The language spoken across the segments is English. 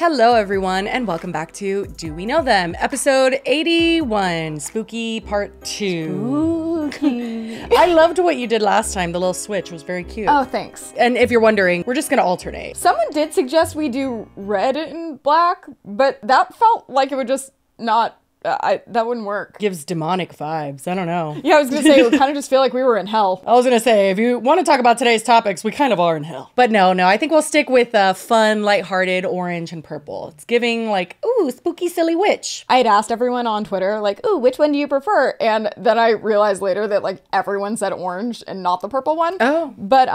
Hello everyone and welcome back to Do We Know Them? Episode 81, Spooky Part 2. Spooky. I loved what you did last time. The little switch was very cute. Oh, thanks. And if you're wondering, we're just gonna alternate. Someone did suggest we do red and black, but that felt like it would just not, that wouldn't work. Gives demonic vibes. I don't know. Yeah, I was gonna say, it would kind of just feel like we were in hell. I was gonna say, if you want to talk about today's topics, we kind of are in hell. But no, I think we'll stick with fun, lighthearted orange and purple. It's giving like, ooh, spooky, silly witch. I had asked everyone on Twitter, like, ooh, which one do you prefer? And then I realized later that like everyone said orange and not the purple one. Oh. But,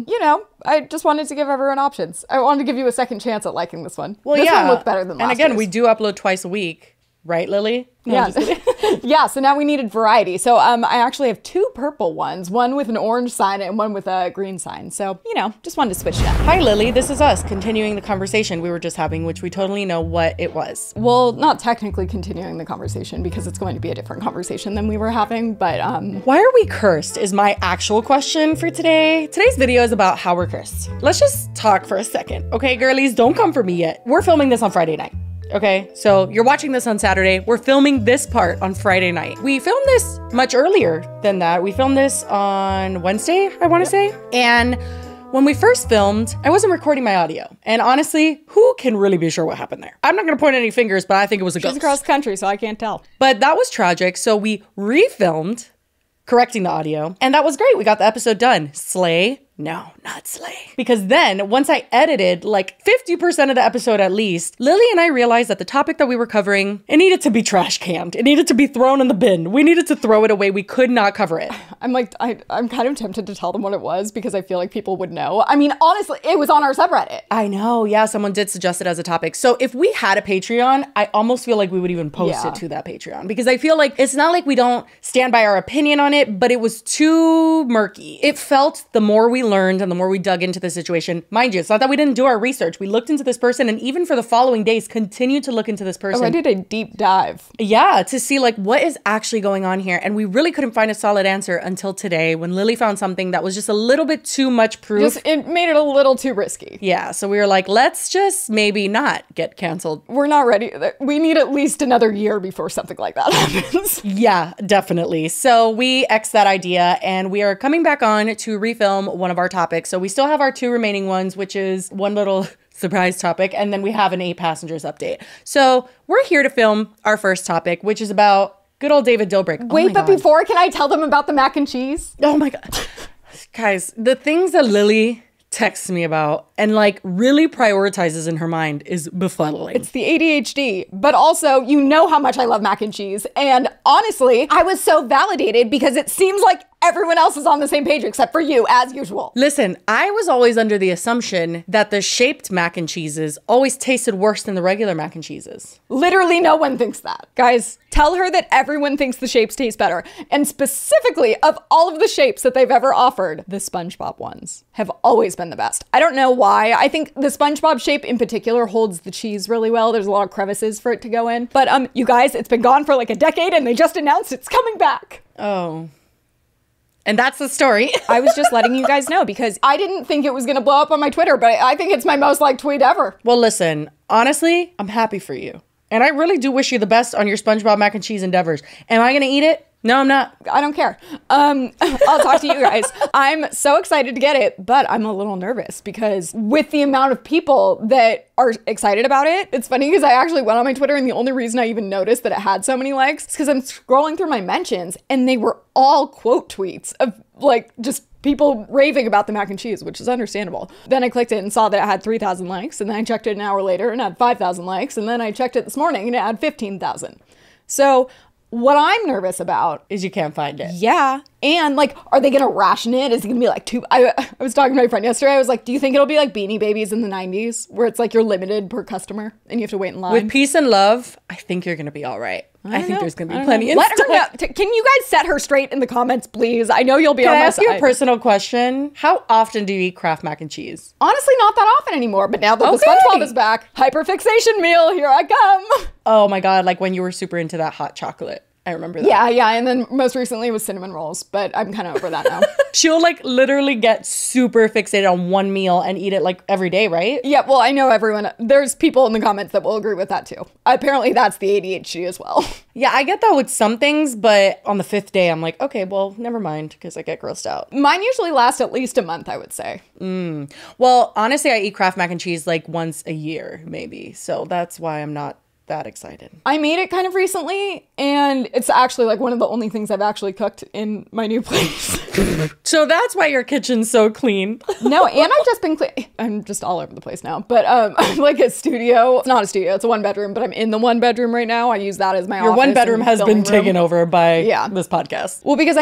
you know, I just wanted to give everyone options. I wanted to give you a second chance at liking this one. Well, this yeah. one looked better than last And again, year's. we do upload twice a week. Right, Lily? No, I'm Yeah. just kidding. Yeah, so now we needed variety. So I actually have two purple ones, one with an orange sign and one with a green sign. So, you know, just wanted to switch it up. Hi, Lily. This is us continuing the conversation we were just having, which we totally know what it was. Well, not technically continuing the conversation because it's going to be a different conversation than we were having, but Why are we cursed is my actual question for today. Today's video is about how we're cursed. Let's just talk for a second. Okay, girlies, don't come for me yet. We're filming this on Friday night. Okay, so you're watching this on Saturday. We're filming this part on Friday night. We filmed this much earlier than that. We filmed this on Wednesday, I want to say. And when we first filmed, I wasn't recording my audio. And honestly, who can really be sure what happened there? I'm not gonna point any fingers, but I think it was a ghost. she's across the country, so I can't tell. But that was tragic. So we refilmed, correcting the audio. And that was great. We got the episode done. Slay. No, not slay. Because then once I edited like 50% of the episode at least, Lily and I realized that the topic that we were covering, it needed to be trash canned. It needed to be thrown in the bin. We needed to throw it away. We could not cover it. I'm like, I'm kind of tempted to tell them what it was because I feel like people would know. I mean, honestly, it was on our subreddit. I know. Yeah, someone did suggest it as a topic. So if we had a Patreon, I almost feel like we would even post it to that Patreon because I feel like it's not like we don't stand by our opinion on it, but it was too murky. It felt the more we learned and the more we dug into the situation, mind you, it's not that we didn't do our research. We looked into this person and even for the following days, continued to look into this person. Oh, I did a deep dive. Yeah, to see like what is actually going on here. And we really couldn't find a solid answer until today when Lily found something that was just a little bit too much proof. It made it a little too risky. Yeah, so we were like, let's just maybe not get canceled. We're not ready. We need at least another year before something like that happens. Yeah, definitely. So we X'd that idea and we are coming back on to refilm one of our topics. So we still have our two remaining ones, which is one little surprise topic, and then we have an 8 passengers update. So we're here to film our first topic, which is about good old David Dobrik. Wait, but before, can I tell them about the mac and cheese? Oh my God. Guys, the things that Lily texts me about and like really prioritizes in her mind is befuddling. It's the ADHD, but also you know how much I love mac and cheese. And honestly, I was so validated because it seems like everyone else is on the same page except for you, as usual. Listen, I was always under the assumption that the shaped mac and cheeses always tasted worse than the regular mac and cheeses. Literally no one thinks that. Guys, tell her that everyone thinks the shapes taste better. And specifically, of all of the shapes that they've ever offered, the SpongeBob ones have always been the best. I don't know why. I think the SpongeBob shape in particular holds the cheese really well. There's a lot of crevices for it to go in. But you guys, it's been gone for like a decade and they just announced it's coming back. Oh. And that's the story. I was just letting you guys know because I didn't think it was going to blow up on my Twitter, but I think it's my most liked tweet ever. Well, listen, honestly, I'm happy for you. And I really do wish you the best on your SpongeBob mac and cheese endeavors. Am I going to eat it? No, I'm not. I don't care. I'll talk to you guys. I'm so excited to get it, but I'm a little nervous because with the amount of people that are excited about it, it's funny because I actually went on my Twitter and the only reason I even noticed that it had so many likes is because I'm scrolling through my mentions and they were all quote tweets of like just people raving about the mac and cheese, which is understandable. Then I clicked it and saw that it had 3,000 likes and then I checked it an hour later and it had 5,000 likes and then I checked it this morning and it had 15,000. So what I'm nervous about is you can't find it. Yeah. And like, are they going to ration it? Is it going to be like I was talking to my friend yesterday. I was like, do you think it'll be like Beanie Babies in the 90s where it's like you're limited per customer and you have to wait in line? With peace and love, I think you're going to be all right. I think there's going to be plenty in Let stock. her know. Can you guys set her straight in the comments, please? I know you'll be on my side. Can I ask you a personal question? How often do you eat Kraft mac and cheese? Honestly, not that often anymore. But now that the SpongeBob is back, hyperfixation meal, here I come. Oh my God, like when you were super into that hot chocolate. I remember that. Yeah. And then most recently it was cinnamon rolls, but I'm kind of over that now. She'll like literally get super fixated on one meal and eat it like every day, right? Yeah, well, I know there's people in the comments that will agree with that too. Apparently that's the ADHD as well. Yeah, I get that with some things, but on the 5th day, I'm like, okay, well, never mind, because I get grossed out. Mine usually last at least a month, I would say. Well, honestly, I eat Kraft mac and cheese like once a year, maybe. So that's why I'm not that excited. I made it kind of recently, and it's actually like one of the only things I've actually cooked in my new place. So that's why your kitchen's so clean. No, and I've just been I'm just all over the place now, but I'm like a studio. It's not a studio, it's a 1-bedroom, but I'm in the 1-bedroom right now. I use that as my office. Your 1-bedroom has been taken over by this podcast. Well, because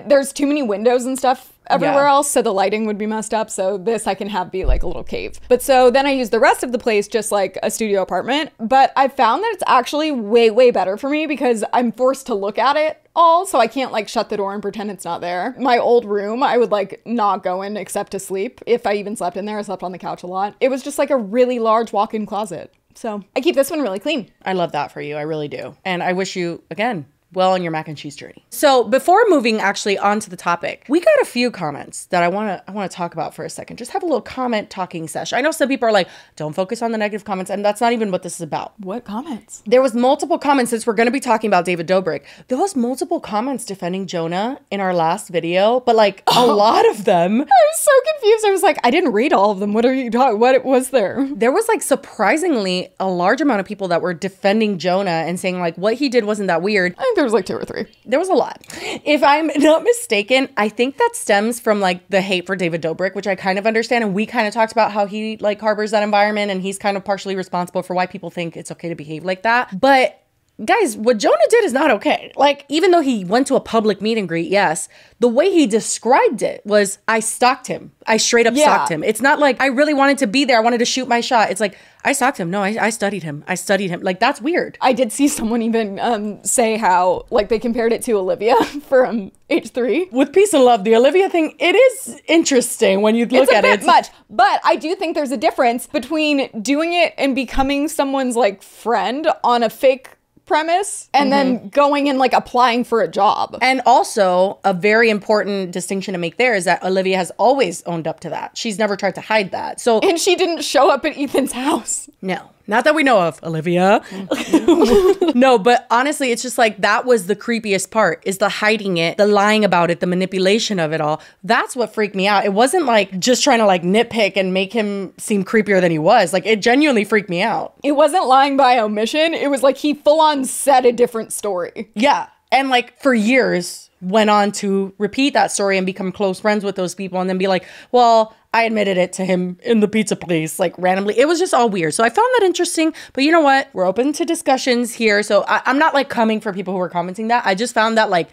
there's too many windows and stuff everywhere else, so the lighting would be messed up. So this I can have be like a little cave. But so then I use the rest of the place just like a studio apartment. But I found that it's actually way, way better for me because I'm forced to look at it all. So I can't like shut the door and pretend it's not there. My old room, I would like not go in except to sleep. If I even slept in there, I slept on the couch a lot. It was just like a really large walk-in closet. So I keep this one really clean. I love that for you. I really do. And I wish you, again, well on your mac and cheese journey. So before moving actually onto the topic, we got a few comments that I want to talk about for a second. Just have a little comment talking session. I know some people are like, don't focus on the negative comments, and that's not even what this is about. What comments? There was multiple comments, since we're going to be talking about David Dobrik. There was multiple comments defending Jonah in our last video, but like a lot of them. I was so confused. I was like, I didn't read all of them. What are you talking? What was there? There was like surprisingly a large amount of people that were defending Jonah and saying like what he did wasn't that weird. I think there was like 2 or 3. There was a lot. If I'm not mistaken, I think that stems from like the hate for David Dobrik, which I kind of understand. And we kind of talked about how he like harbors that environment, and he's kind of partially responsible for why people think it's okay to behave like that. But guys, what Jonah did is not okay. Like, even though he went to a public meet and greet, yes, the way he described it was, I stalked him. I straight up stalked him. It's not like I really wanted to be there. I wanted to shoot my shot. It's like, I stalked him. No, I studied him. I studied him. Like, that's weird. I did see someone even say how, like, they compared it to Olivia from H3. With peace and love, the Olivia thing, it is interesting when you look at it. It's a bit much, but I do think there's a difference between doing it and becoming someone's, like, friend on a fake premise and then going and like applying for a job. And also a very important distinction to make there is that Olivia has always owned up to that. She's never tried to hide that. So, and she didn't show up at Ethan's house. No, not that we know of, Olivia. No, but honestly, it's just like that was the creepiest part, is the hiding it, the lying about it, the manipulation of it all. That's what freaked me out. It wasn't like just trying to like nitpick and make him seem creepier than he was. Like, it genuinely freaked me out. It wasn't lying by omission. It was like he full on said a different story. Yeah. And like for years went on to repeat that story and become close friends with those people and then be like, well, I admitted it to him in the pizza place, like randomly. It was just all weird. So I found that interesting. But you know what? We're open to discussions here. So I'm not like coming for people who are commenting that. I just found that like,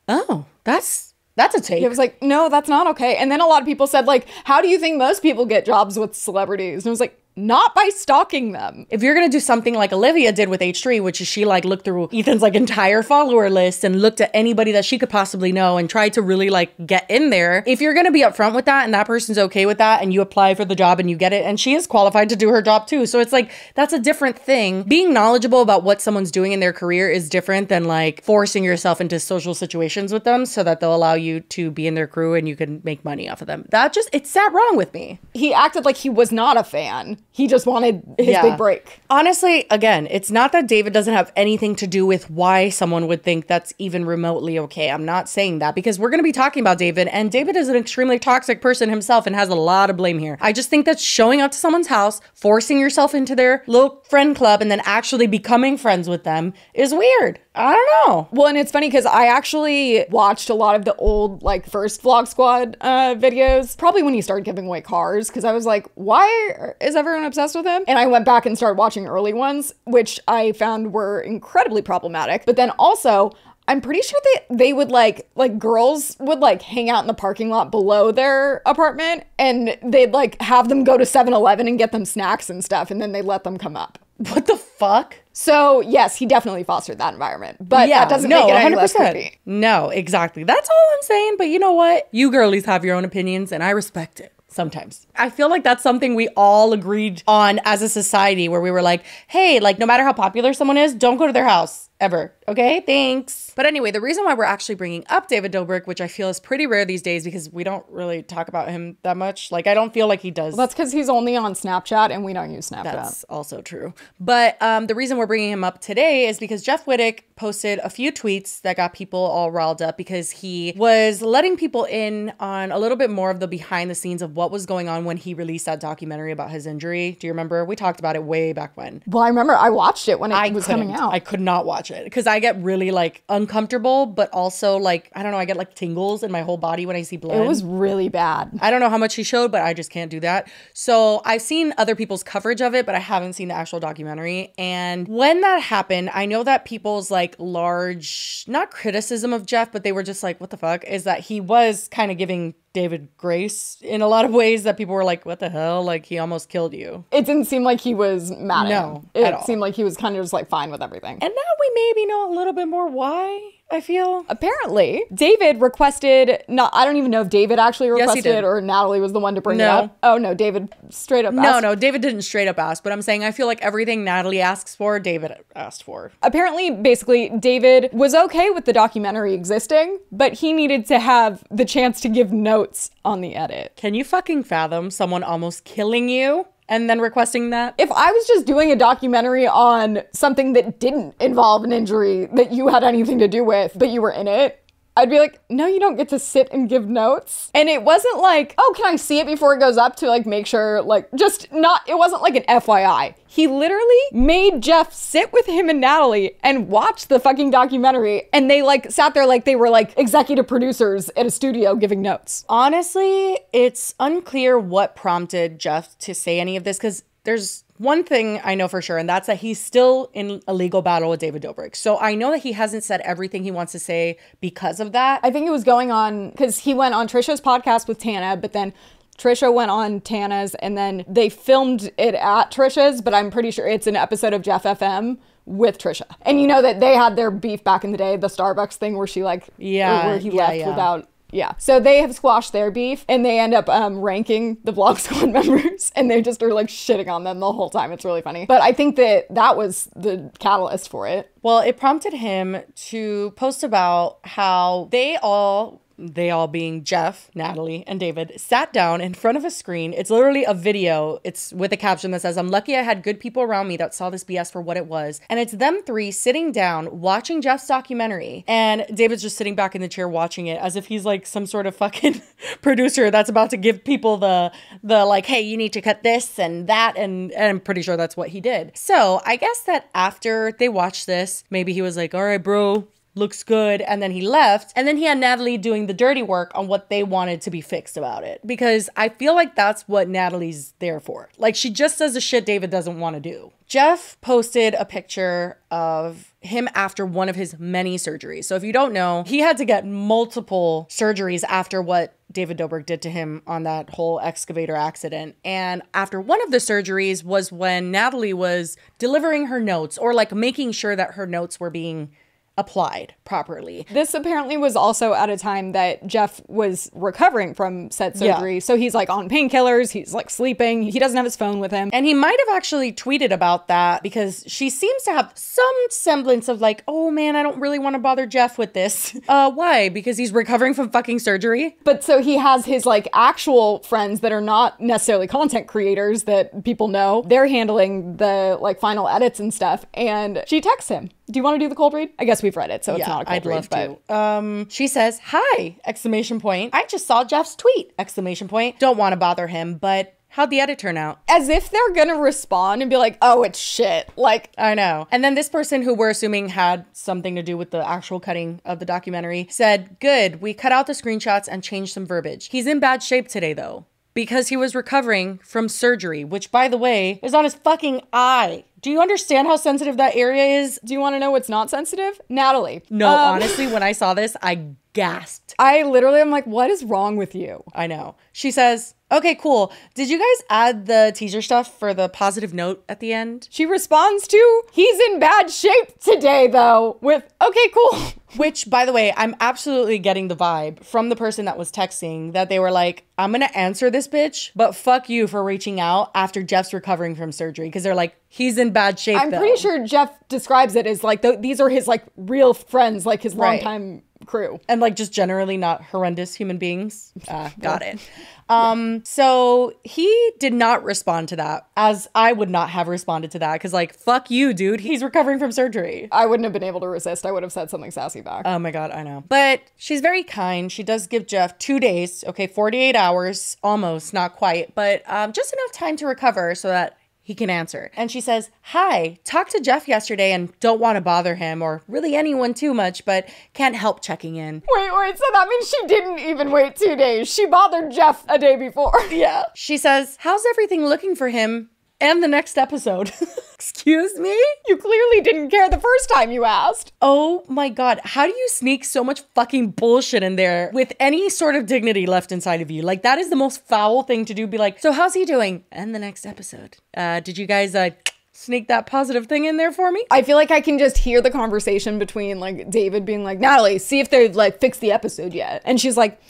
oh, that's a take. It was like, no, that's not okay. And then a lot of people said like, how do you think most people get jobs with celebrities? And it was like, not by stalking them. If you're gonna do something like Olivia did with H3, which is she like looked through Ethan's like entire follower list and looked at anybody that she could possibly know and tried to really like get in there. If you're gonna be upfront with that and that person's okay with that and you apply for the job and you get it, and she is qualified to do her job too. So it's like, that's a different thing. Being knowledgeable about what someone's doing in their career is different than like forcing yourself into social situations with them so that they'll allow you to be in their crew and you can make money off of them. That just, it sat wrong with me. He acted like he was not a fan. He just wanted his big break. Honestly, again, it's not that David doesn't have anything to do with why someone would think that's even remotely okay. I'm not saying that, because we're going to be talking about David, and David is an extremely toxic person himself and has a lot of blame here. I just think that showing up to someone's house, forcing yourself into their little friend club, and then actually becoming friends with them is weird. I don't know. Well, and it's funny because I actually watched a lot of the old like first Vlog Squad videos, probably when he started giving away cars, because I was like, why is everyone obsessed with him? And I went back and started watching early ones, which I found were incredibly problematic. But then also, I'm pretty sure they would like girls would like hang out in the parking lot below their apartment, and they'd like have them go to 7-Eleven and get them snacks and stuff, and then they let them come up. What the fuck? So yes, he definitely fostered that environment, but that doesn't make it any less creepy. No, exactly. That's all I'm saying. But you know what? You girlies have your own opinions, and I respect it. Sometimes. I feel like that's something we all agreed on as a society, where we were like, hey, like no matter how popular someone is, don't go to their house. ever. Okay, thanks. But anyway, the reason why we're actually bringing up David Dobrik, which I feel is pretty rare these days because we don't really talk about him that much. Like, I don't feel like he does. Well, that's because he's only on Snapchat and we don't use Snapchat. That's also true. But the reason we're bringing him up today is because Jeff Wittek posted a few tweets that got people all riled up because he was letting people in on a little bit more of the behind the scenes of what was going on when he released that documentary about his injury. Do you remember? We talked about it way back when. Well, I remember I watched it when it was coming out. I could not watch it because I get really like uncomfortable, but also like, I don't know, I get like tingles in my whole body when I see blood. It was really bad. I don't know how much he showed, but I just can't do that. So I've seen other people's coverage of it, but I haven't seen the actual documentary. And when that happened, I know that people's like large, not criticism of Jeff, but they were just like, what the fuck, is that he was kind of giving David grace in a lot of ways that people were like, what the hell? Like, he almost killed you. It didn't seem like he was mad at him. At all. It seemed like he was kind of just like fine with everything. And now we maybe know a little bit more why, I feel. Apparently, David requested, I don't even know if David actually requested it or Natalie was the one to bring it up. Oh, no, David straight up asked. No, David didn't straight up ask, but I'm saying I feel like everything Natalie asks for, David asked for. Apparently, basically, David was okay with the documentary existing, but he needed to have the chance to give notes on the edit. Can you fucking fathom someone almost killing you and then requesting that? If I was just doing a documentary on something that didn't involve an injury that you had anything to do with, but you were in it, I'd be like, no, you don't get to sit and give notes. And it wasn't like, oh, can I see it before it goes up to like make sure, like just not, it wasn't like an FYI. He literally made Jeff sit with him and Natalie and watch the fucking documentary. And they like sat there like they were like executive producers at a studio giving notes. Honestly, it's unclear what prompted Jeff to say any of this because there's one thing I know for sure, and that's that he's still in a legal battle with David Dobrik. So I know that he hasn't said everything he wants to say because of that. I think it was going on because he went on Trisha's podcast with Tana, but then Trisha went on Tana's and then they filmed it at Trisha's, but I'm pretty sure it's an episode of Jeff FM with Trisha. And you know that they had their beef back in the day, the Starbucks thing where she like, where he left without... Yeah. So they have squashed their beef and they end up ranking the Vlog Squad members and they just are like shitting on them the whole time. It's really funny. But I think that was the catalyst for it. Well, it prompted him to post about how they all being Jeff, Natalie, and David, sat down in front of a screen. It's literally a video. It's with a caption that says, I'm lucky I had good people around me that saw this BS for what it was. And it's them three sitting down watching Jeff's documentary. And David's just sitting back in the chair watching it as if he's like some sort of fucking producer that's about to give people the like, hey, you need to cut this and that. And I'm pretty sure that's what he did. So I guess that after they watched this, maybe he was like, all right, bro, looks good. And then he left. And then he had Natalie doing the dirty work on what they wanted to be fixed about it. Because I feel like that's what Natalie's there for. Like, she just does the shit David doesn't want to do. Jeff posted a picture of him after one of his many surgeries. So if you don't know, he had to get multiple surgeries after what David Dobrik did to him on that whole excavator accident. And after one of the surgeries was when Natalie was delivering her notes or like making sure that her notes were being applied properly. This apparently was also at a time that Jeff was recovering from said surgery. Yeah. So he's like on painkillers, he's like sleeping, he doesn't have his phone with him. And he might have actually tweeted about that because she seems to have some semblance of like, oh man, I don't really want to bother Jeff with this. Why? Because he's recovering from fucking surgery? But so he has his like actual friends that are not necessarily content creators that people know. They're handling the like final edits and stuff. And she texts him. Do you want to do the cold read? I guess we've read it, so it's not a cold read. I'd love to. She says, hi, exclamation point. I just saw Jeff's tweet, exclamation point. Don't want to bother him, but how'd the edit turn out? As if they're gonna respond and be like, oh, it's shit. Like, I know. And then this person who we're assuming had something to do with the actual cutting of the documentary said, good, we cut out the screenshots and changed some verbiage. He's in bad shape today, though, because he was recovering from surgery, which, by the way, is on his fucking eye. Do you understand how sensitive that area is? Do you want to know what's not sensitive? Natalie. No, honestly, when I saw this, I gasped. I literally am like, what is wrong with you? I know. She says, Okay, cool. Did you guys add the teaser stuff for the positive note at the end? She responds to, he's in bad shape today, though, with, okay, cool. Which, by the way, I'm absolutely getting the vibe from the person that was texting that they were like, I'm gonna answer this bitch, but fuck you for reaching out after Jeff's recovering from surgery. Because they're like, he's in bad shape, I'm pretty sure Jeff describes it as like, these are his like real friends, like his longtime crew. And like just generally not horrendous human beings. Got it. So he did not respond to that, as I would not have responded to that, because like, fuck you, dude. He's recovering from surgery. I wouldn't have been able to resist. I would have said something sassy back. Oh my God, I know. But she's very kind. She does give Jeff 2 days, okay, 48 hours, almost, not quite, but just enough time to recover so that he can answer. And she says, hi, talked to Jeff yesterday and don't want to bother him or really anyone too much, but can't help checking in. Wait, so that means she didn't even wait 2 days. She bothered Jeff a day before. Yeah. She says, how's everything looking for him and the next episode? Excuse me? You clearly didn't care the first time you asked. Oh my God. How do you sneak so much fucking bullshit in there with any sort of dignity left inside of you? Like, that is the most foul thing to do. Be like, so how's he doing? And the next episode. Did you guys sneak that positive thing in there for me? I feel like I can just hear the conversation between like David being like, Natalie, see if they've like fixed the episode yet. And she's like,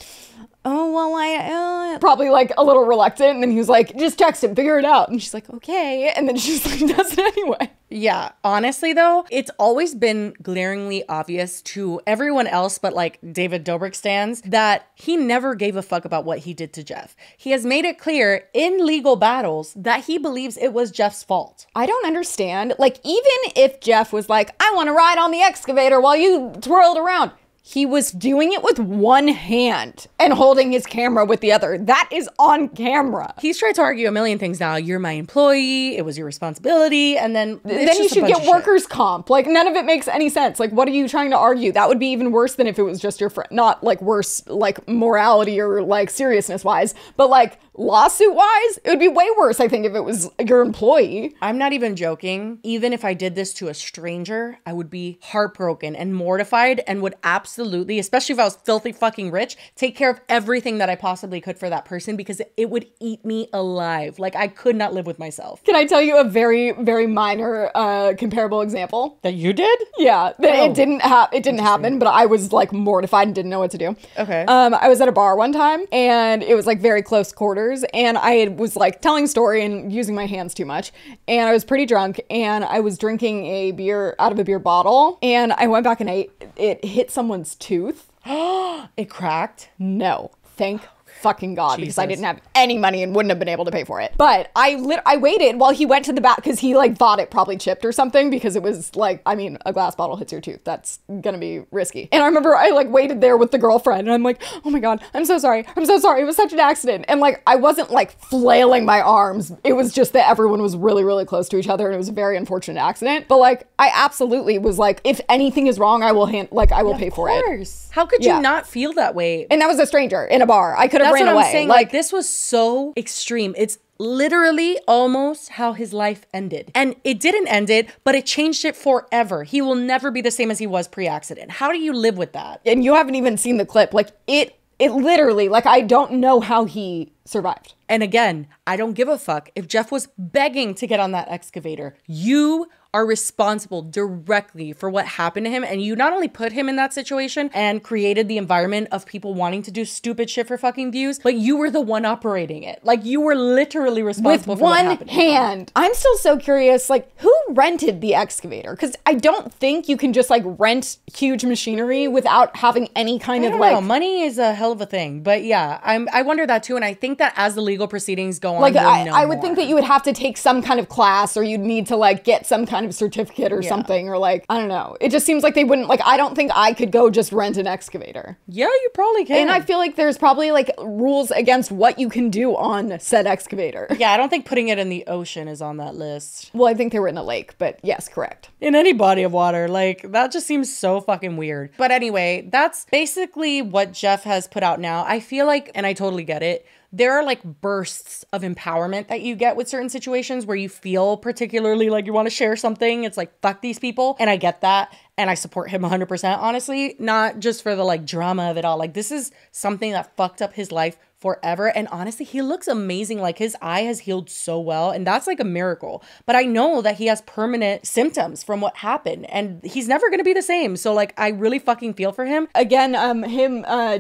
oh, well, I probably like a little reluctant. And then he was like, just text him, figure it out. And she's like, okay. And then she's like, does it anyway. Yeah, honestly though, it's always been glaringly obvious to everyone else but like David Dobrik stans that he never gave a fuck about what he did to Jeff. He has made it clear in legal battles that he believes it was Jeff's fault. I don't understand. Like, even if Jeff was like, I want to ride on the excavator while you twirled around, he was doing it with one hand and holding his camera with the other. That is on camera. He's tried to argue a million things now. You're my employee. It was your responsibility. And then you should get workers' comp. Like, none of it makes any sense. Like, what are you trying to argue? That would be even worse than if it was just your friend. Not like worse, like morality or like seriousness wise, but like lawsuit wise, it would be way worse, I think, if it was your employee. I'm not even joking. Even if I did this to a stranger, I would be heartbroken and mortified and would absolutely, especially if I was filthy fucking rich, take care of everything that I possibly could for that person because it would eat me alive. Like, I could not live with myself. Can I tell you a very, very minor comparable example? That you did? Yeah. It didn't happen, but I was like mortified and didn't know what to do. Okay. I was at a bar one time and it was like very close quarters and I was like telling a story and using my hands too much and I was pretty drunk and I was drinking a beer out of a beer bottle and I went back and it hit someone's tooth. It cracked? No. Thank fucking God, because I didn't have any money and wouldn't have been able to pay for it. But I waited while he went to the back because he like thought it probably chipped or something because it was like, I mean, a glass bottle hits your tooth. That's gonna be risky. And I remember I like waited there with the girlfriend and I'm like, oh my God, I'm so sorry. I'm so sorry. It was such an accident. And like, I wasn't like flailing my arms. It was just that everyone was really, really close to each other and it was a very unfortunate accident. But like, I absolutely was like, if anything is wrong, I will pay for it. How could you not feel that way? And that was a stranger in a bar. I could have ran away. That's what I'm saying. Like, this was so extreme. It's literally almost how his life ended. And it didn't end it, but it changed it forever. He will never be the same as he was pre-accident. How do you live with that? And you haven't even seen the clip. Like, it literally, like, I don't know how he survived. And again, I don't give a fuck if Jeff was begging to get on that excavator. You are responsible directly for what happened to him. And you not only put him in that situation and created the environment of people wanting to do stupid shit for fucking views, but you were the one operating it. Like, you were literally responsible for what happened. With one hand. I'm still so curious, like, who rented the excavator? Because I don't think you can just like rent huge machinery without having any kind of like... Money is a hell of a thing. But yeah, I wonder that too. And I think that as the legal proceedings go on, like, I would think that you would have to take some kind of class or you'd need to like get some kind of certificate or something, or like, I don't know. It just seems like they wouldn't, like, I don't think I could go just rent an excavator. Yeah, you probably can. And I feel like there's probably like rules against what you can do on said excavator. Yeah, I don't think putting it in the ocean is on that list. Well, I think they were in a lake, but yes, correct. In any body of water, like, that just seems so fucking weird. But anyway, that's basically what Jeff has put out now. I feel like, and I totally get it, there are like bursts of empowerment that you get with certain situations where you feel particularly like you want to share something. It's like, fuck these people. And I get that. And I support him 100%, honestly, not just for the like drama of it all. Like, this is something that fucked up his life forever. And honestly, he looks amazing. Like his eye has healed so well. And that's like a miracle. But I know that he has permanent symptoms from what happened and he's never going to be the same. So like, I really fucking feel for him. Again,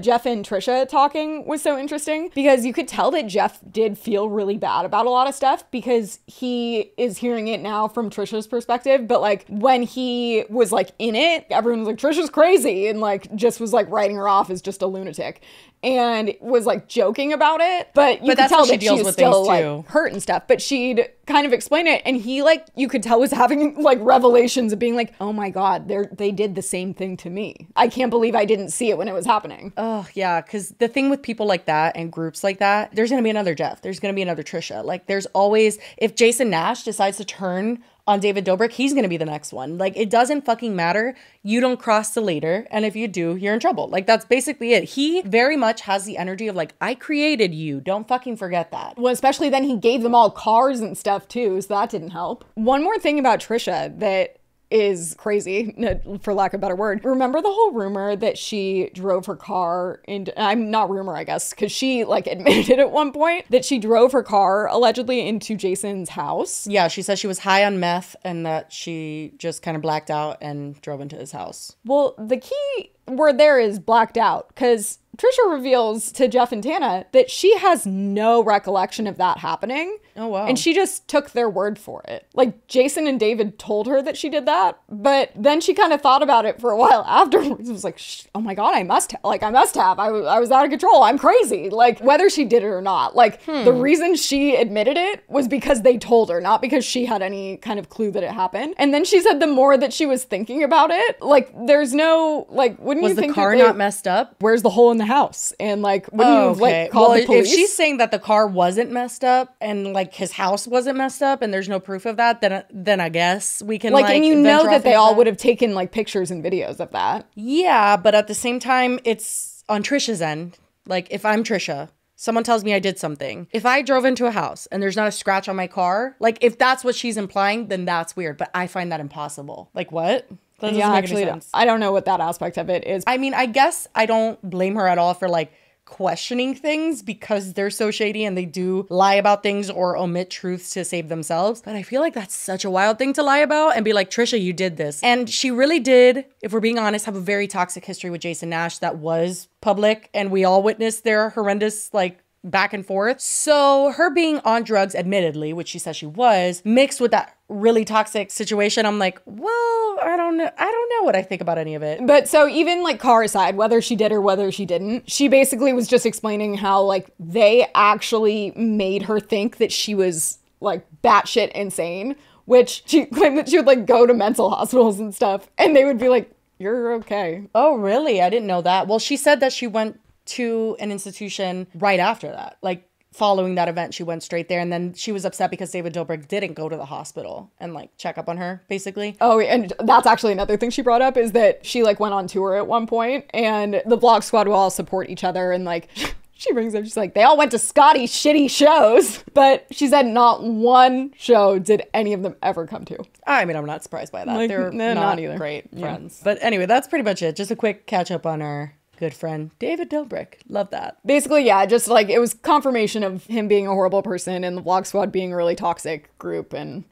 Jeff and Trisha talking was so interesting because you could tell that Jeff did feel really bad about a lot of stuff because he is hearing it now from Trisha's perspective. But like when he was like in it, everyone was like, Trisha's crazy. And like just was like writing her off as just a lunatic and was like joking about it. But you could tell that she was still like hurt and stuff. But she'd kind of explain it. And he like, you could tell was having like revelations of being like, oh my God, they did the same thing to me. I can't believe I didn't see it when it was happening. Oh yeah. Cause the thing with people like that and groups like that, there's going to be another Jeff. There's going to be another Trisha. Like there's always, if Jason Nash decides to turn on David Dobrik, he's going to be the next one. Like, it doesn't fucking matter. You don't cross the ladder. And if you do, you're in trouble. Like, that's basically it. He very much has the energy of like, I created you. Don't fucking forget that. Well, especially then he gave them all cars and stuff too. So that didn't help. One more thing about Trisha that is crazy, for lack of a better word. Remember the whole rumor that she drove her car into, I'm not rumor, I guess, because she like admitted at one point that she drove her car allegedly into Jason's house. Yeah, she said she was high on meth and that she just kind of blacked out and drove into his house. Well, the key word there is blacked out because Trisha reveals to Jeff and Tana that she has no recollection of that happening. Oh, wow. And she just took their word for it. Like, Jason and David told her that she did that, but then she kind of thought about it for a while afterwards. It was like, oh my God, I must have. I was out of control. I'm crazy. Like, whether she did it or not. Like, the reason she admitted it was because they told her, not because she had any kind of clue that it happened. And then she said the more that she was thinking about it, like, there's no, like, wouldn't you think the car not messed up? Where's the hole in the house? And like, wouldn't you have like called the police? If she's saying that the car wasn't messed up and like his house wasn't messed up and there's no proof of that, then I guess we can like and you know that they all would have taken like pictures and videos of that. Yeah, but at the same time, it's on Trisha's end. Like if I'm Trisha, someone tells me I did something. If I drove into a house and there's not a scratch on my car, like if that's what she's implying, then that's weird. But I find that impossible. Like what? That doesn't make any sense. I don't know what that aspect of it is. I mean, I guess I don't blame her at all for like questioning things because they're so shady and they do lie about things or omit truths to save themselves. But I feel like that's such a wild thing to lie about and be like, Trisha, you did this. And she really did, if we're being honest, have a very toxic history with Jason Nash that was public and we all witnessed their horrendous like back and forth. So her being on drugs, admittedly, which she says she was, mixed with that really toxic situation, I'm like, well, I don't know what I think about any of it. But so even like car aside, whether she did or whether she didn't, she basically was just explaining how like they actually made her think that she was like batshit insane, which she claimed that she would like go to mental hospitals and stuff and they would be like, you're okay. Oh, really? I didn't know that. Well, she said that she went to an institution right after that. Like following that event, she went straight there. And then she was upset because David Dobrik didn't go to the hospital and like check up on her, basically. Oh, and that's actually another thing she brought up is that she like went on tour at one point and the Vlog Squad will all support each other. And like, she brings up, she's like, they all went to Scotty's shitty shows. But she said not one show did any of them ever come to. I mean, I'm not surprised by that. Like, They're not either great friends. But anyway, that's pretty much it. Just a quick catch up on our good friend, David Dobrik. Love that. Basically, yeah, just like it was confirmation of him being a horrible person and the Vlog Squad being a really toxic group and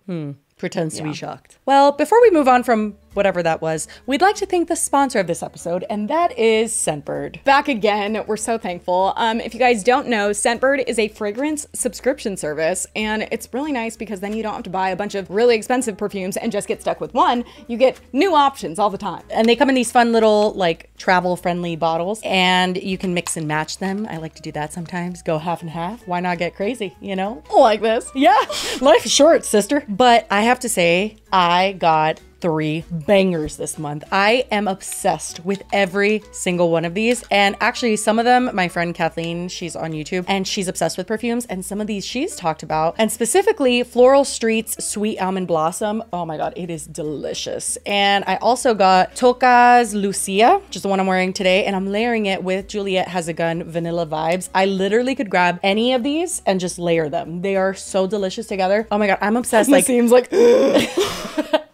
pretends to be shocked. Well, before we move on from whatever that was, we'd like to thank the sponsor of this episode, and that is Scentbird. Back again, we're so thankful. If you guys don't know, Scentbird is a fragrance subscription service, and it's really nice because then you don't have to buy a bunch of really expensive perfumes and just get stuck with one. You get new options all the time. And they come in these fun little like travel-friendly bottles, and you can mix and match them. I like to do that sometimes. Go half and half. Why not get crazy, you know? Like this. Yeah, life is short, sister. But I have to say, I got 3 bangers this month. I am obsessed with every single one of these. And actually some of them, my friend Kathleen, she's on YouTube and she's obsessed with perfumes. And some of these she's talked about, and specifically Floral Street's Sweet Almond Blossom. Oh my God, it is delicious. And I also got Toca's Lucia, which is the one I'm wearing today. And I'm layering it with Juliet Has a Gun Vanilla Vibes. I literally could grab any of these and just layer them. They are so delicious together. Oh my God, I'm obsessed. Like, seems like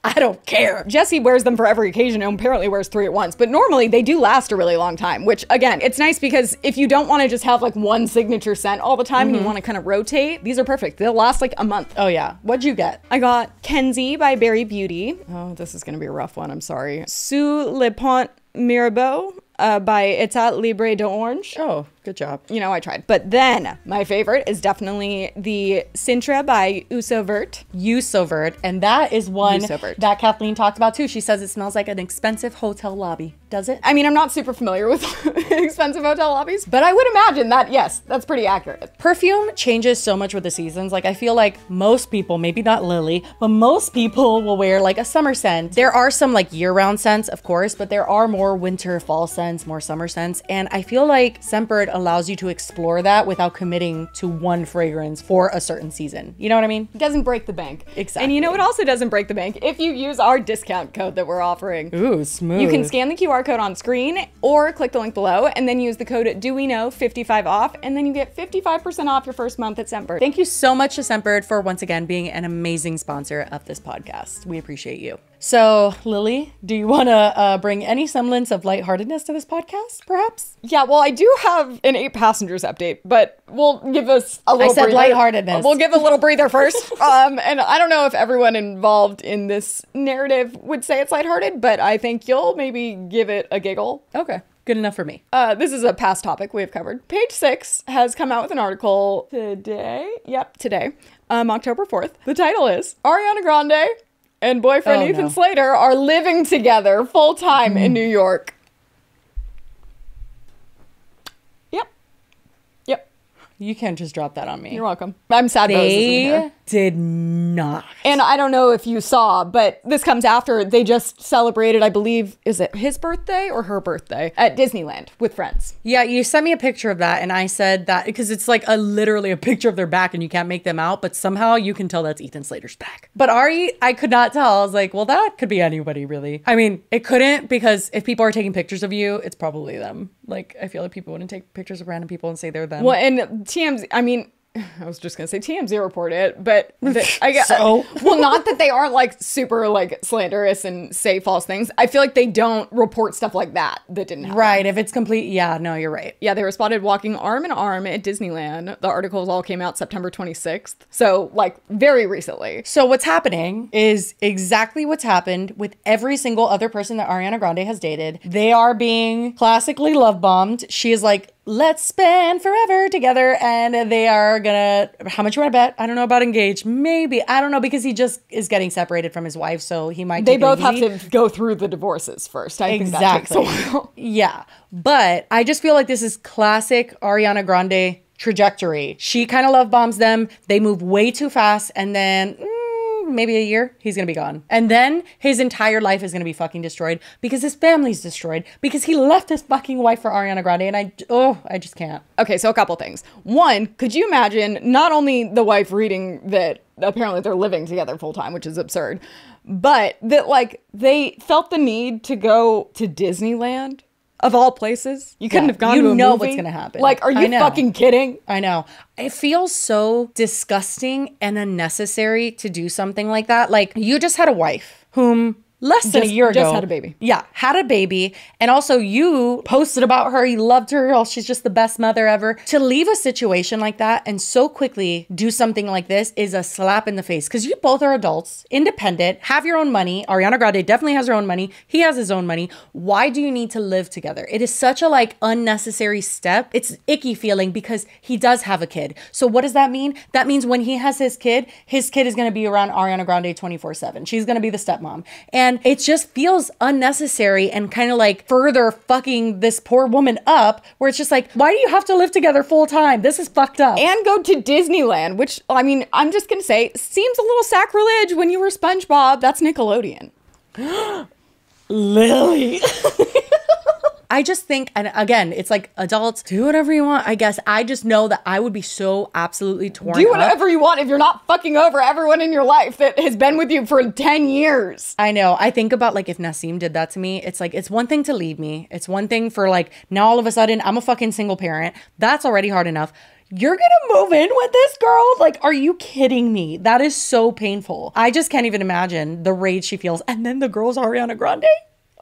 I don't care. Jessi wears them for every occasion and apparently wears 3 at once, but normally they do last a really long time, which again, it's nice because if you don't want to just have like one signature scent all the time and you want to kind of rotate, these are perfect. They'll last like a month. Oh yeah. What'd you get? I got Kenzie by Berry Beauty. Oh, this is going to be a rough one. I'm sorry. Sous Le Pont Mirabeau by Etat Libre d'Orange. Oh, good job. You know, I tried. But then my favorite is definitely the Sintra by Uso Vert. Uso Vert, and that is one Uso Vert. that Kathleen talked about too. She says it smells like an expensive hotel lobby. Does it? I mean, I'm not super familiar with expensive hotel lobbies, but I would imagine that, yes, that's pretty accurate. Perfume changes so much with the seasons. Like, I feel like most people, maybe not Lily, but most people will wear like a summer scent. There are some like year-round scents, of course, but there are more winter, fall scents, more summer scents. And I feel like Scentbird allows you to explore that without committing to one fragrance for a certain season. You know what I mean? It doesn't break the bank. Exactly. And you know what also doesn't break the bank? If you use our discount code that we're offering. Ooh, smooth. You can scan the QR code on screen or click the link below and then use the code DOWEKNOW55 off, and then you get 55% off your first month at Scentbird. Thank you so much to Scentbird for once again being an amazing sponsor of this podcast. We appreciate you. So, Lily, do you want to bring any semblance of lightheartedness to this podcast, perhaps? Yeah, well, I do have an 8 passengers update, but we'll give us a little breather. Lightheartedness. We'll give a little breather first. And I don't know if everyone involved in this narrative would say it's lighthearted, but I think you'll maybe give it a giggle. Okay. Good enough for me. This is a past topic we have covered. Page 6 has come out with an article today. Yep, today, October 4th. The title is Ariana Grande and boyfriend Ethan Slater are living together full-time in New York. Yep. You can't just drop that on me. You're welcome. I'm sad Rose isn't here. Did not. And I don't know if you saw, but this comes after they just celebrated, I believe, is it his birthday or her birthday at Disneyland with friends. Yeah, you sent me a picture of that, and I said that because it's like literally a picture of their back and you can't make them out, but somehow you can tell that's Ethan Slater's back. But Ari, I could not tell. I was like, well, that could be anybody, really. I mean, it couldn't, because if people are taking pictures of you, it's probably them. Like, I feel like people wouldn't take pictures of random people and say they're them. Well, and TMZ, I mean, I was just gonna say TMZ report it, but I guess So? well, not that they aren't like super like slanderous and say false things. I feel like they don't report stuff like that didn't happen. Right, if it's complete, yeah, no, you're right. Yeah, they were spotted walking arm in arm at Disneyland. The articles all came out September 26th, so like very recently. So what's happening is exactly what's happened with every single other person that Ariana Grande has dated. They are being classically love bombed. She is like, let's spend forever together, and they are gonna, how much you wanna bet? I don't know about engaged, maybe, I don't know, because he just is getting separated from his wife, so he might They take both it have easy. to go through the divorces first. I think that takes a while. Yeah, but I just feel like this is classic Ariana Grande trajectory. She kind of love bombs them, they move way too fast, and then maybe a year, he's gonna be gone. And then his entire life is gonna be fucking destroyed because his family's destroyed because he left his fucking wife for Ariana Grande, and I just can't. Okay, so a couple things. One, could you imagine not only the wife reading that apparently they're living together full time, which is absurd, but that like they felt the need to go to Disneyland? Of all places, you couldn't have gone to a movie. You know what's gonna happen. Like, are you fucking kidding? I know. It feels so disgusting and unnecessary to do something like that. Like, you just had a wife whom less than a year ago just had a baby. Yeah, had a baby. And also you posted about her. You loved her. Oh, she's just the best mother ever. To leave a situation like that and so quickly do something like this is a slap in the face, because you both are adults, independent, have your own money. Ariana Grande definitely has her own money. He has his own money. Why do you need to live together? It is such a like unnecessary step. It's icky feeling because he does have a kid. So what does that mean? That means when he has his kid is going to be around Ariana Grande 24/7. She's going to be the stepmom. And it just feels unnecessary and kind of like further fucking this poor woman up, where it's just like, why do you have to live together full time? This is fucked up. And go to Disneyland, which, I mean, I'm just gonna say, seems a little sacrilege when you were SpongeBob. That's Nickelodeon. Lily. I just think, and again, it's like adults, do whatever you want, I guess. I just know that I would be so absolutely torn up. Do whatever you want if you're not fucking over everyone in your life that has been with you for 10 years. I know. I think about like if Nassim did that to me, it's like, it's one thing to leave me. It's one thing for like, now all of a sudden I'm a fucking single parent. That's already hard enough. You're gonna move in with this girl? Like, are you kidding me? That is so painful. I just can't even imagine the rage she feels. And then the girl's Ariana Grande?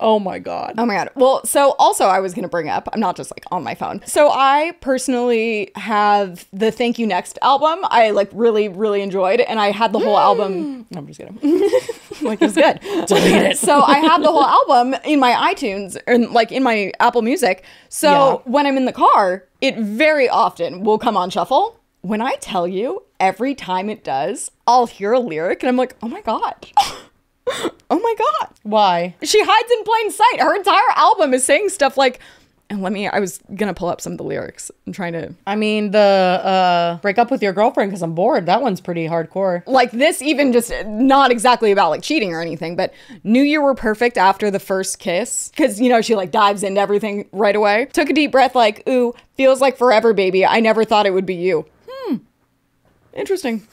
Oh my God. Oh my God. Well, so also I was going to bring up, I'm not just like on my phone. So I personally have the Thank You Next album. I like really, really enjoyed, and I had the whole album. No, I'm just kidding. Like, it's good. Delete it. So I have the whole album in my iTunes and like in my Apple Music. So when I'm in the car, it very often will come on shuffle. When I tell you, every time it does, I'll hear a lyric and I'm like, oh my God. Oh my God. Why? She hides in plain sight. Her entire album is saying stuff like, and I was gonna pull up some of the lyrics. I'm trying to. I mean, the break up with your girlfriend because I'm bored. That one's pretty hardcore. Like this, even just not exactly about like cheating or anything, but knew you were perfect after the first kiss. Cause you know, she like dives into everything right away. Took a deep breath like, ooh, feels like forever, baby. I never thought it would be you. Interesting.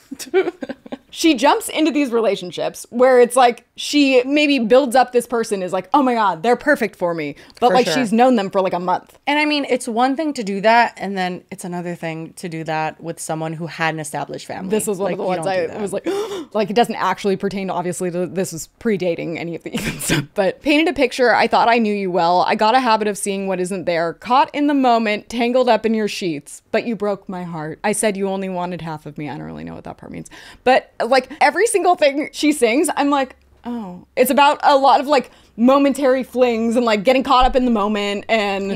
She jumps into these relationships where it's like she maybe builds up this person is like, oh my God, they're perfect for me. But like she's known them for like a month. And I mean, it's one thing to do that. And then it's another thing to do that with someone who had an established family. This was one of the ones I was like, like it doesn't actually pertain obviously to this is predating any of the stuff. But painted a picture. I thought I knew you well. I got a habit of seeing what isn't there. Caught in the moment, tangled up in your sheets. But you broke my heart. I said you only wanted half of me. I don't really know what that part means. But like every single thing she sings, I'm like, oh, it's about a lot of like momentary flings and like getting caught up in the moment and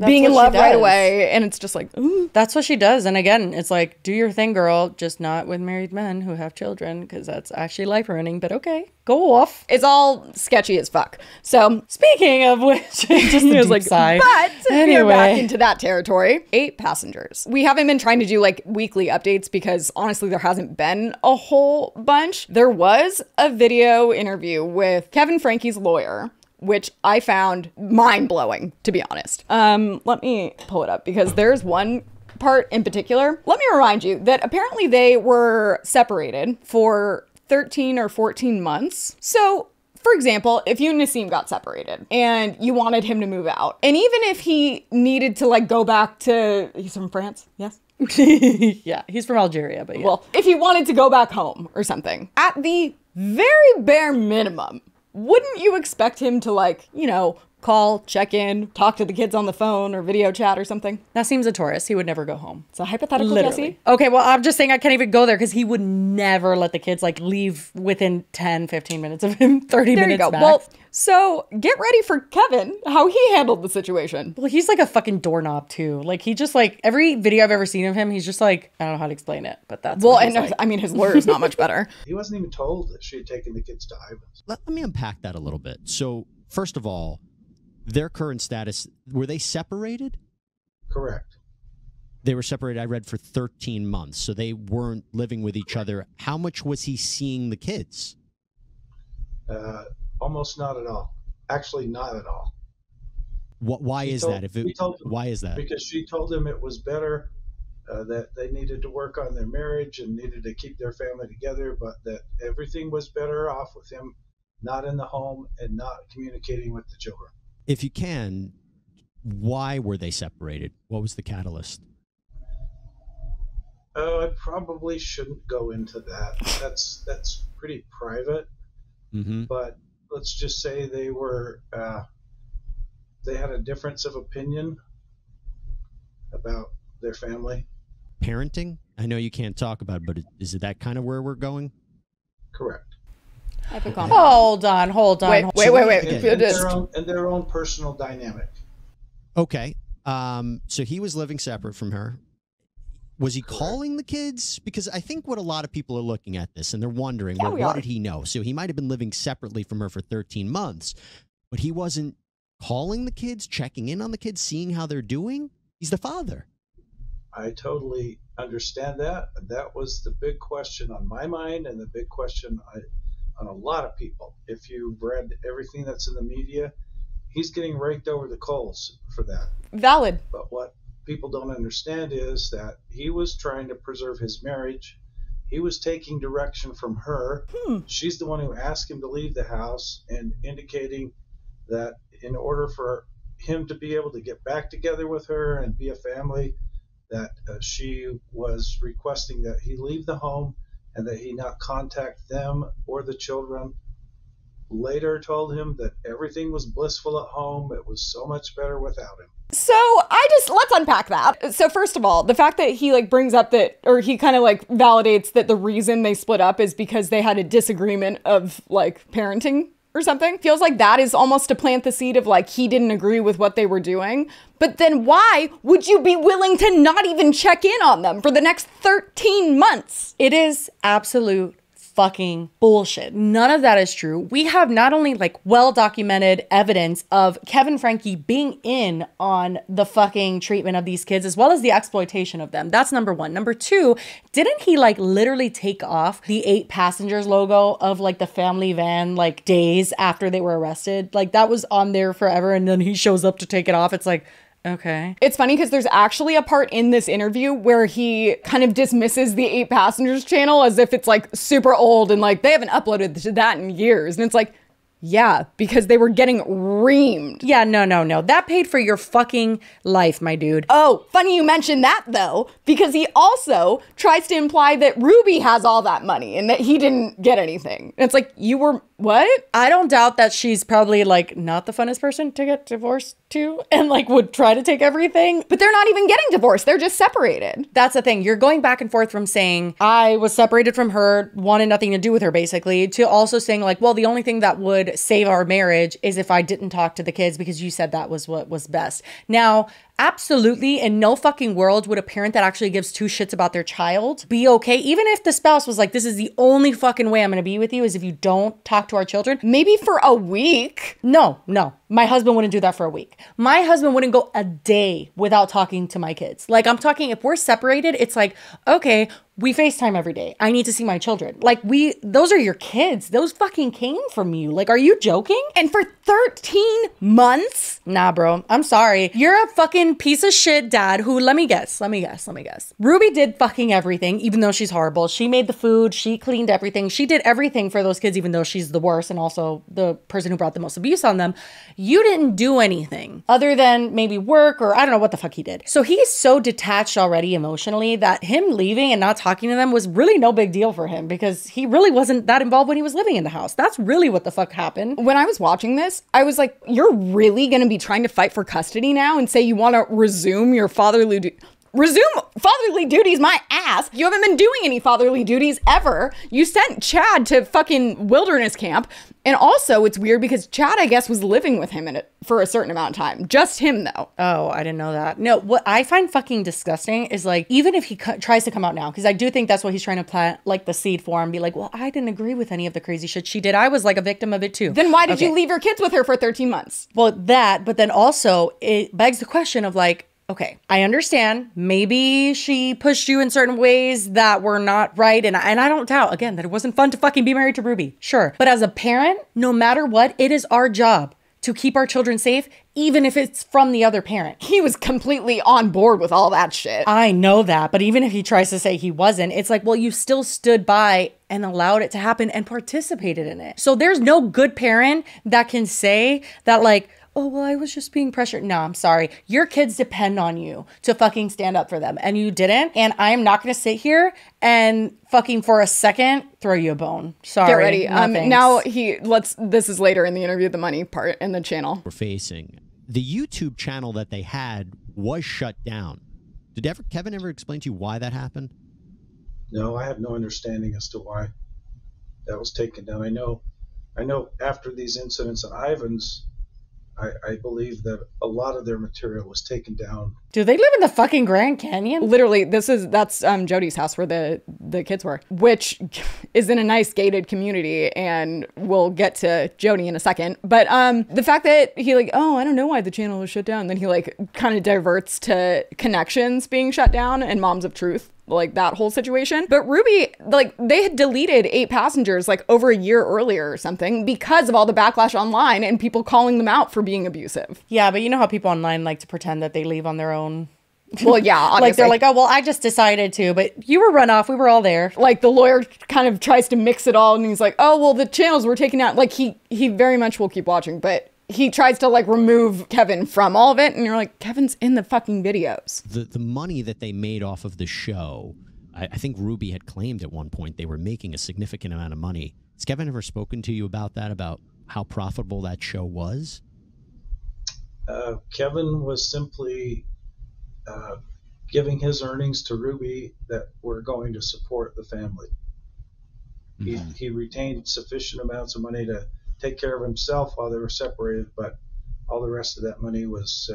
being in love right away. And it's just like, ooh. That's what she does. And again, it's like, do your thing, girl, just not with married men who have children, because that's actually life ruining. But okay, go off. It's all sketchy as fuck. So speaking of which, just a deep sigh. But anyway, we're back into that territory. 8 passengers. We haven't been trying to do like weekly updates because honestly, there hasn't been a whole bunch. There was a video interview with Kevin Franke's lawyer, which I found mind-blowing, to be honest. Let me pull it up because there's one part in particular. Let me remind you that apparently they were separated for 13 or 14 months. So, for example, if you and Nassim got separated and you wanted him to move out, and even if he needed to like go back to, he's from France, yes? Yeah, he's from Algeria, but yeah. Well, if he wanted to go back home or something, at the very bare minimum, wouldn't you expect him to like, you know, call, check in, talk to the kids on the phone or video chat or something? Nassim's a Taurus. He would never go home. It's a hypothetical, literally. Jessi. Okay, well, I'm just saying I can't even go there because he would never let the kids like leave within 10, 15 minutes of him, 30 there minutes you go. max. Well, so get ready for Kevin, how he handled the situation. Well, he's like a fucking doorknob too. Like he just like every video I've ever seen of him, he's just like, I don't know how to explain it, but that's well, and like. I mean, his lawyer's not much better. He wasn't even told that she had taken the kids to Ivan's. Let me unpack that a little bit. So first of all, their current status, were they separated? Correct. They were separated, I read, for 13 months, so they weren't living with each other. How much was he seeing the kids? Almost not at all. Actually, not at all. Why is that? Why is that? Because she told him it was better that they needed to work on their marriage and needed to keep their family together, but that everything was better off with him not in the home and not communicating with the children. If you can, why were they separated? What was the catalyst? Oh, I probably shouldn't go into that. That's pretty private. Mm-hmm. But let's just say they were they had a difference of opinion about their family. Parenting? I know you can't talk about it, but is it that kind of where we're going? Correct. Hold on. Wait. And their own personal dynamic. Okay. So he was living separate from her. Was he calling the kids? Because I think what a lot of people are looking at this and they're wondering, well, what did he know? So he might have been living separately from her for 13 months, but he wasn't calling the kids, checking in on the kids, seeing how they're doing. He's the father. I totally understand that. That was the big question on my mind and the big question on a lot of people. If you've read everything that's in the media, he's getting raked over the coals for that. Valid. But what people don't understand is that he was trying to preserve his marriage. He was taking direction from her. She's the one who asked him to leave the house and indicating that in order for him to be able to get back together with her and be a family, that she was requesting that he leave the home and that he not contact them or the children. Later told him that everything was blissful at home. It was so much better without him. So let's unpack that. So first of all, the fact that he like brings up that, or he kind of like validates that the reason they split up is because they had a disagreement of like parenting or something, feels like that is almost to plant the seed of like he didn't agree with what they were doing. But then why would you be willing to not even check in on them for the next 13 months? It is absolute fucking bullshit. None of that is true. We have not only like well-documented evidence of Kevin Franke being in on the fucking treatment of these kids as well as the exploitation of them. That's number one. Number two, didn't he like literally take off the 8 passengers logo of like the family van like days after they were arrested? Like that was on there forever and then he shows up to take it off. It's like, okay. It's funny because there's actually a part in this interview where he kind of dismisses the 8 Passengers channel as if it's like super old and like they haven't uploaded to that in years. And it's like, yeah, because they were getting reamed. Yeah, no. That paid for your fucking life, my dude. Oh, funny you mentioned that though, because he also tries to imply that Ruby has all that money and that he didn't get anything. And it's like, you were, what? I don't doubt that she's probably like not the funnest person to get divorced to and like would try to take everything. But they're not even getting divorced. They're just separated. That's the thing. You're going back and forth from saying I was separated from her, wanted nothing to do with her basically, to also saying like, well, the only thing that would save our marriage is if I didn't talk to the kids because you said that was what was best. Now, absolutely, in no fucking world would a parent that actually gives 2 shits about their child be okay, even if the spouse was like, this is the only fucking way I'm gonna be with you is if you don't talk to our children. Maybe for a week. No. My husband wouldn't do that for a week. My husband wouldn't go a day without talking to my kids. Like I'm talking, if we're separated, it's like, okay, we FaceTime every day. I need to see my children. Like those are your kids. Those fucking came from you. Like, are you joking? And for 13 months? Nah, bro. I'm sorry. You're a fucking piece of shit dad who, let me guess. Ruby did fucking everything, even though she's horrible. She made the food. She cleaned everything. She did everything for those kids, even though she's the worst and also the person who brought the most abuse on them. You didn't do anything other than maybe work or I don't know what the fuck he did. So he's so detached already emotionally that him leaving and not talking to them was really no big deal for him because he really wasn't that involved when he was living in the house. That's really what the fuck happened. When I was watching this, I was like, you're really going to be trying to fight for custody now and say you want to resume your fatherly duties, my ass. You haven't been doing any fatherly duties ever. You sent Chad to fucking wilderness camp. And also it's weird because Chad, I guess, was living with him for a certain amount of time. Just him though. Oh, I didn't know that. No, what I find fucking disgusting is like, even if he tries to come out now, because I do think that's what he's trying to plant like the seed for and be like, well, I didn't agree with any of the crazy shit she did. I was like a victim of it too. Then why did you leave your kids with her for 13 months? Well, that, but then also it begs the question of like, okay, I understand. Maybe she pushed you in certain ways that were not right. And I don't doubt, again, that it wasn't fun to fucking be married to Ruby. Sure. But as a parent, no matter what, it is our job to keep our children safe, even if it's from the other parent. He was completely on board with all that shit. I know that. But even if he tries to say he wasn't, it's like, well, you still stood by and allowed it to happen and participated in it. So there's no good parent that can say that like, oh, well, I was just being pressured. No, I'm sorry. Your kids depend on you to fucking stand up for them. And you didn't. And I'm not going to sit here and fucking for a second throw you a bone. Sorry. Get ready. No, now this is later in the interview, the money part in the channel. We're facing. The YouTube channel that they had was shut down. Did Kevin ever explain to you why that happened? No, I have no understanding as to why that was taken down. I know after these incidents at Ivan's, I believe that a lot of their material was taken down. Do they live in the fucking Grand Canyon? Literally, that's Jody's house where the kids were, which is in a nice gated community, and we'll get to Jody in a second. But the fact that he like, oh, I don't know why the channel was shut down, then he like kind of diverts to Connexions being shut down and Moms of Truth. Like that whole situation. But Ruby, like they had deleted 8 Passengers like over a year earlier or something because of all the backlash online and people calling them out for being abusive. Yeah, but you know how people online like to pretend that they leave on their own. Well, yeah, obviously. Like they're like, oh, well, I just decided to, but you were run off. We were all there. Like the lawyer kind of tries to mix it all and he's like, oh, well, the channels were taken out. Like he very much will keep watching, but he tries to like remove Kevin from all of it. And you're like, Kevin's in the fucking videos. The money that they made off of the show, I think Ruby had claimed at one point they were making a significant amount of money. Has Kevin ever spoken to you about that, about how profitable that show was? Kevin was simply giving his earnings to Ruby that were going to support the family. He retained sufficient amounts of money to take care of himself while they were separated, but all the rest of that money was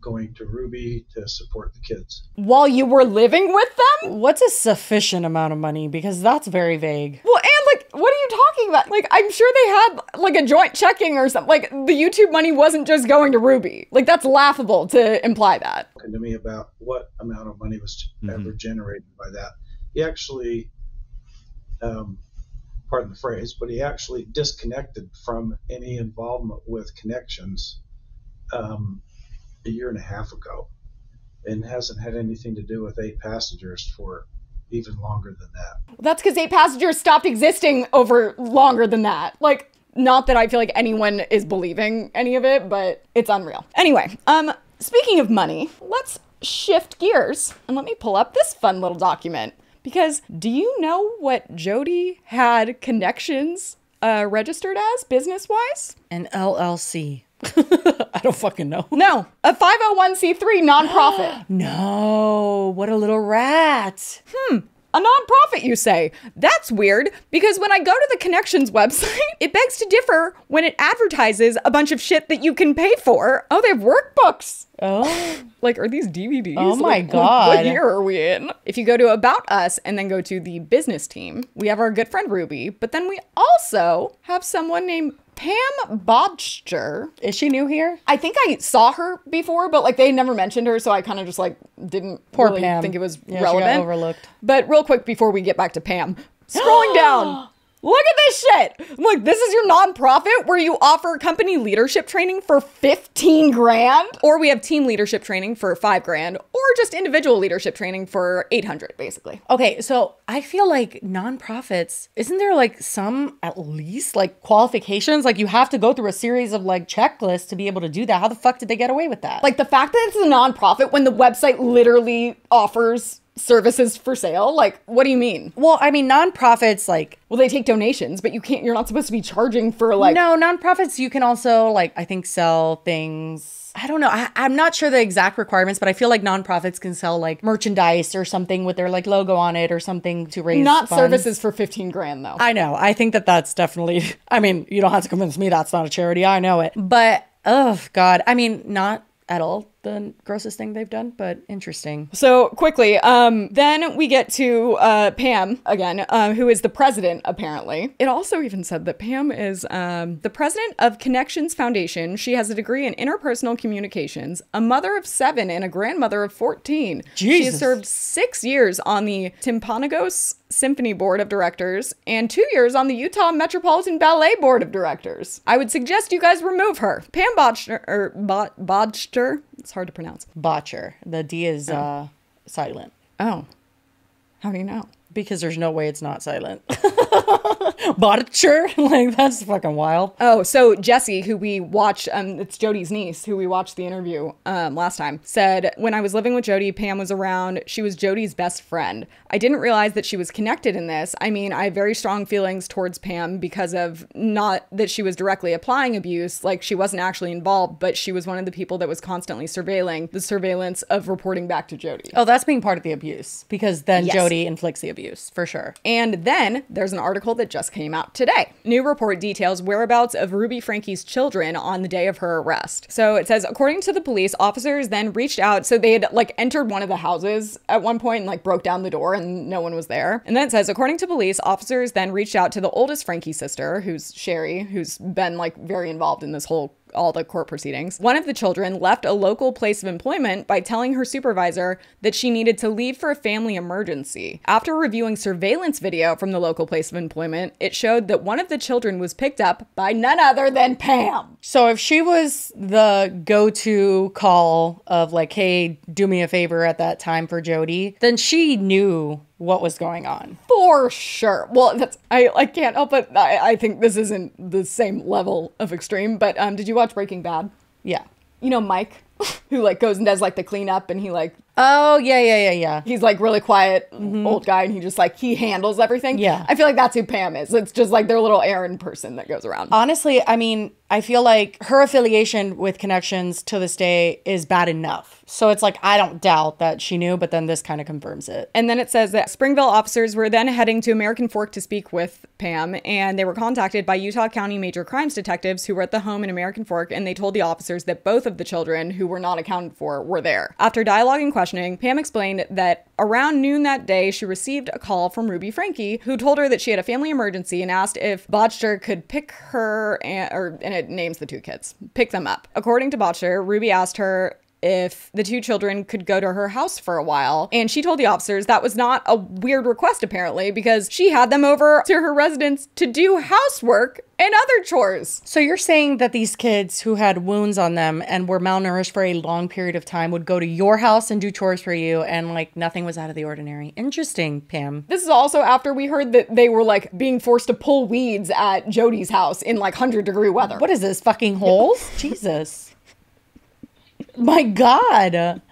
going to Ruby to support the kids. While you were living with them? What's a sufficient amount of money? Because that's very vague. Well, and like, what are you talking about? Like, I'm sure they had like a joint checking or something. Like, the YouTube money wasn't just going to Ruby. Like, that's laughable to imply that. And to me about what amount of money was ever generated by that. He actually, pardon the phrase, but he actually disconnected from any involvement with Connexions a year and a half ago, and hasn't had anything to do with 8 Passengers for even longer than that. Well, that's because 8 Passengers stopped existing over longer than that. Like, not that I feel like anyone is believing any of it, but it's unreal. Anyway, speaking of money, let's shift gears and let me pull up this fun little document. Because do you know what Jody had Connexions registered as business-wise? An LLC. I don't fucking know. No, a 501c3 nonprofit. No, what a little rat. A nonprofit, you say? That's weird, because when I go to the Connexions website, it begs to differ when it advertises a bunch of shit that you can pay for. Oh, they have workbooks. Oh. Like, are these DVDs? Oh my Like, God. What year are we in? If you go to About Us and then go to the business team, we have our good friend Ruby, but then we also have someone named Pam Bodster. Is she new here? I think I saw her before, but like they never mentioned her, so I kind of just like didn't Poor really Pam. think it was Yeah, relevant. she got overlooked. But real quick before we get back to Pam, scrolling down. Look at this shit. I'm like, this is your nonprofit where you offer company leadership training for 15 grand? Or we have team leadership training for 5 grand, or just individual leadership training for 800, basically. Okay, so I feel like nonprofits, isn't there like some, at least, like qualifications? Like you have to go through a series of like checklists to be able to do that. How the fuck did they get away with that? Like the fact that it's a nonprofit when the website literally offers services for sale? Like, what do you mean? Well, I mean, nonprofits, like... Well, they take donations, but you're not supposed to be charging for like... No, nonprofits, you can also, like, I think sell things. I don't know. I'm not sure the exact requirements, but I feel like nonprofits can sell like merchandise or something with their like logo on it or something to raise Not funds. services for 15 grand though. I know. I think that that's definitely, I mean, you don't have to convince me that's not a charity. I know it. But, oh God. I mean, not at all the grossest thing they've done, but interesting. So quickly, then we get to Pam again, who is the president, apparently. It also even said that Pam is the president of Connexions Foundation. She has a degree in interpersonal communications, a mother of 7 and a grandmother of 14. Jesus. She has served 6 years on the Timpanogos Symphony Board of Directors and 2 years on the Utah Metropolitan Ballet Board of Directors. I would suggest you guys remove her. Pam Bodster. It's hard to pronounce. Botcher. The D is silent. Oh. How do you know? Because there's no way it's not silent. Botcher? Like, that's fucking wild. Oh, so Jessi, who we watched, it's Jody's niece, who we watched the interview last time, said, when I was living with Jody, Pam was around. She was Jody's best friend. I didn't realize that she was connected in this. I mean, I have very strong feelings towards Pam because of not that she was directly applying abuse, like she wasn't actually involved, but she was one of the people that was constantly surveilling the surveillance of reporting back to Jody. Oh, that's being part of the abuse because then Yes. Jody inflicts the abuse for sure. And then there's an article that just came out today. New report details whereabouts of Ruby Franke's children on the day of her arrest. So it says, according to the police, officers then reached out. So they had like entered one of the houses at one point and like broke down the door and no one was there. And then it says, according to police, officers then reached out to the oldest Franke sister, who's Sherry, who's been like very involved in this all the court proceedings. One of the children left a local place of employment by telling her supervisor that she needed to leave for a family emergency. After reviewing surveillance video from the local place of employment, it showed that one of the children was picked up by none other than Pam. So if she was the go-to call of like, hey, do me a favor at that time for Jody, then she knew what was going on. For sure. Well, I can't help it. I think this isn't the same level of extreme, but did you watch Breaking Bad? Yeah. You know Mike, who like goes and does like the cleanup, and he like, oh yeah. he's like really quiet old guy, and he just like, he handles everything. Yeah. I feel like that's who Pam is. It's just like their little errand person that goes around. Honestly, I mean, I feel like her affiliation with Connexions to this day is bad enough. So it's like, I don't doubt that she knew, but then this kind of confirms it. And then it says that Springville officers were then heading to American Fork to speak with Pam, and they were contacted by Utah County Major Crimes detectives who were at the home in American Fork, and they told the officers that both of the children who were not accounted for were there. After dialogue and questioning, Pam explained that around noon that day, she received a call from Ruby Franke, who told her that she had a family emergency and asked if Botcher could pick her, and it names the two kids, pick them up. According to Botcher, Ruby asked her if the two children could go to her house for a while. And she told the officers that was not a weird request, apparently, because she had them over to her residence to do housework and other chores. So you're saying that these kids who had wounds on them and were malnourished for a long period of time would go to your house and do chores for you, and like nothing was out of the ordinary. Interesting, Pam. This is also after we heard that they were like being forced to pull weeds at Jody's house in like 100-degree weather. What is this, fucking holes? Jesus. My God.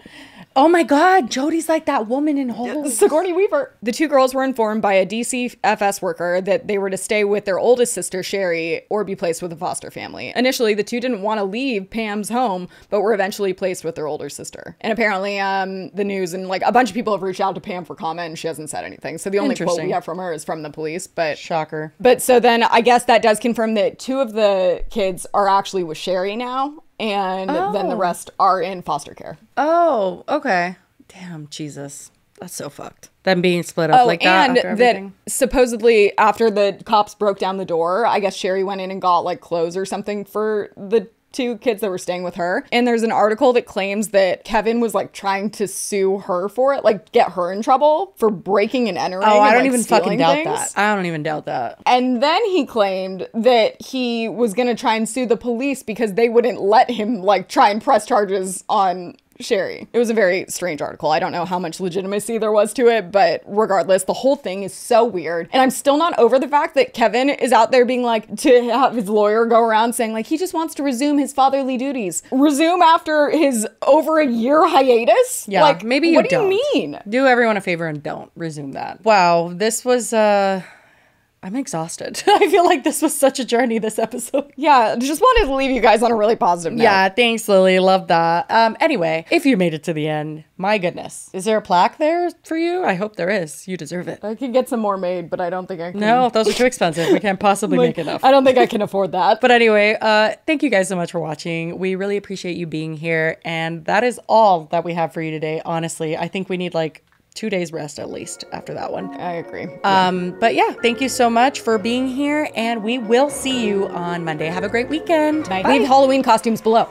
Oh my God, Jody's like that woman in Holes. Sigourney Weaver. The two girls were informed by a DCFS worker that they were to stay with their oldest sister, Sherry, or be placed with a foster family. Initially, the two didn't want to leave Pam's home, but were eventually placed with their older sister. And apparently, the news and like a bunch of people have reached out to Pam for comment, and she hasn't said anything. So the only quote we have from her is from the police, but... Shocker. But so then I guess that does confirm that two of the kids are actually with Sherry now. And then the rest are in foster care. Oh, okay. Damn, Jesus. That's so fucked. Them being split up like that. And that supposedly after the cops broke down the door, I guess Sherry went in and got like clothes or something for the two kids that were staying with her. And there's an article that claims that Kevin was like trying to sue her for it, like get her in trouble for breaking and entering. Oh, I don't and, even fucking doubt things. that. I don't even doubt that. And then he claimed that he was going to try and sue the police because they wouldn't let him like try and press charges on Sherry. It was a very strange article. I don't know how much legitimacy there was to it, but regardless, the whole thing is so weird. And I'm still not over the fact that Kevin is out there being like, to have his lawyer go around saying like, he just wants to resume his fatherly duties. Resume after his over a year hiatus? Yeah, like, maybe you what don't. What do you mean? Do everyone a favor and don't resume that. Wow, this was, I'm exhausted. I feel like this was such a journey, this episode. Yeah, just wanted to leave you guys on a really positive note. Yeah, thanks, Lily. Love that. Anyway, if you made it to the end, my goodness. Is there a plaque there for you? I hope there is. You deserve it. I could get some more made, but I don't think I can. No, those are too expensive. We can't possibly make enough. I don't think I can afford that. But anyway, thank you guys so much for watching. We really appreciate you being here. And that is all that we have for you today. Honestly, I think we need like 2 days rest at least after that one. I agree. But yeah, thank you so much for being here, and we will see you on Monday. Have a great weekend. Leave Halloween costumes below.